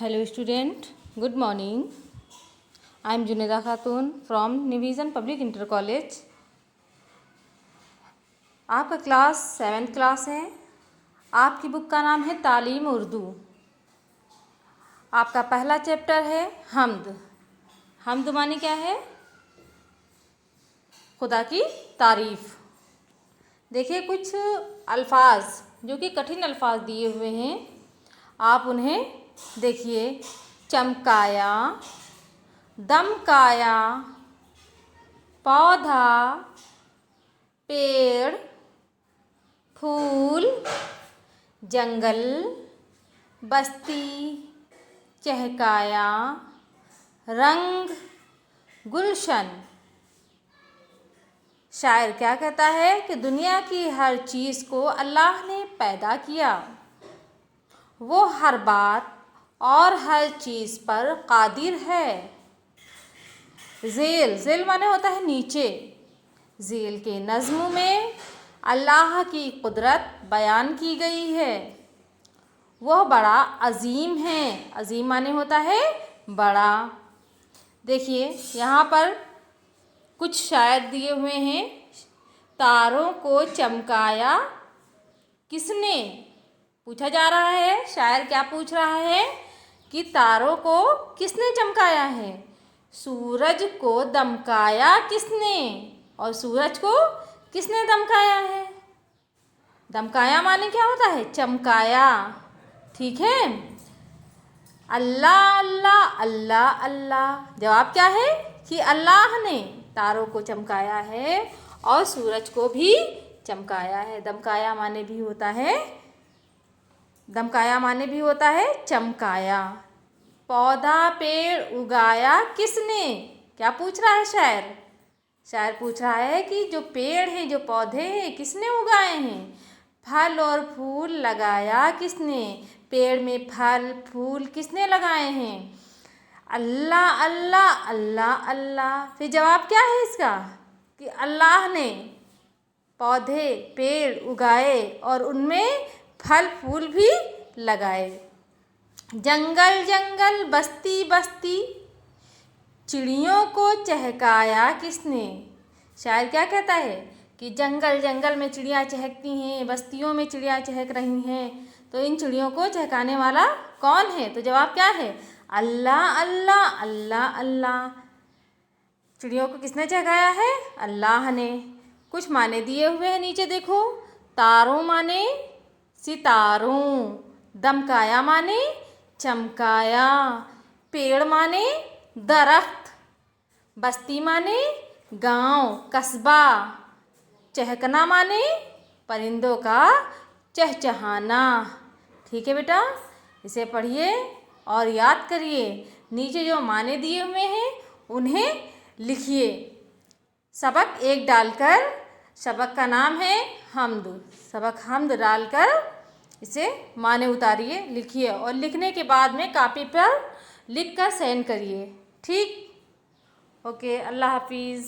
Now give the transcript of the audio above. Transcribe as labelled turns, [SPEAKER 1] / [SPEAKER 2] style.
[SPEAKER 1] Hello student, good morning. I am Juneda Khatun from Nivision Public Inter College. आपका class 7th class है। आपकी book का नाम है तालीम उर्दू। आपका पहला चैप्टर है हम्द। हम्द माने क्या है? खुदा की तारीफ़। देखिए कुछ अल्फाज जो कि कठिन अल्फाज दिए हुए हैं, आप उन्हें देखिए। चमकाया, दमकाया, पौधा, पेड़, फूल, जंगल, बस्ती, चहकाया, रंग, गुलशन। शायर क्या कहता है कि दुनिया की हर चीज़ को अल्लाह ने पैदा किया। वो हर बात और हर चीज़ पर कादिर है। ज़ेल माने होता है नीचे। ज़ेल के नज़्म में अल्लाह की कुदरत बयान की गई है। वह बड़ा अजीम है। अजीम माने होता है बड़ा। देखिए यहाँ पर कुछ शायर दिए हुए हैं। तारों को चमकाया किसने? पूछा जा रहा है, शायर क्या पूछ रहा है कि तारों को किसने चमकाया है? सूरज को दमकाया किसने? और सूरज को किसने दमकाया है? दमकाया माने क्या होता है? चमकाया। ठीक है। अल्लाह अल्लाह अल्लाह अल्लाह। जवाब क्या है कि अल्लाह ने तारों को चमकाया है और सूरज को भी चमकाया है। दमकाया माने भी होता है चमकाया। पौधा पेड़ उगाया किसने? क्या पूछ रहा है शायर? शायर पूछ रहा है कि जो पेड़ हैं, जो पौधे हैं, किसने उगाए हैं? फल और फूल लगाया किसने? पेड़ में फल फूल किसने लगाए हैं? अल्लाह अल्लाह अल्लाह अल्लाह। फिर जवाब क्या है इसका कि अल्लाह ने पौधे पेड़ उगाए और उनमें फल फूल भी लगाए। जंगल जंगल बस्ती बस्ती, चिड़ियों को चहकाया किसने? शायर क्या कहता है कि जंगल जंगल में चिड़िया चहकती हैं, बस्तियों में चिड़िया चहक रही हैं, तो इन चिड़ियों को चहकाने वाला कौन है? तो जवाब क्या है? अल्लाह अल्लाह अल्लाह अल्लाह। चिड़ियों को किसने चहकाया है? अल्लाह ने। कुछ माने दिए हुए हैं नीचे देखो। तारों माने सितारों, दमकाया माने चमकाया, पेड़ माने दरख्त, बस्ती माने गांव कस्बा, चहकना माने परिंदों का चहचहाना। ठीक है बेटा, इसे पढ़िए और याद करिए। नीचे जो माने दिए हुए हैं उन्हें लिखिए। सबक 1 डालकर, सबक का नाम है हम्द। सबक हम्द डालकर इसे माने उतारिए, लिखिए और लिखने के बाद में कॉपी पर लिख कर सेंड करिए। ठीक, ओके, अल्लाह हाफिज़।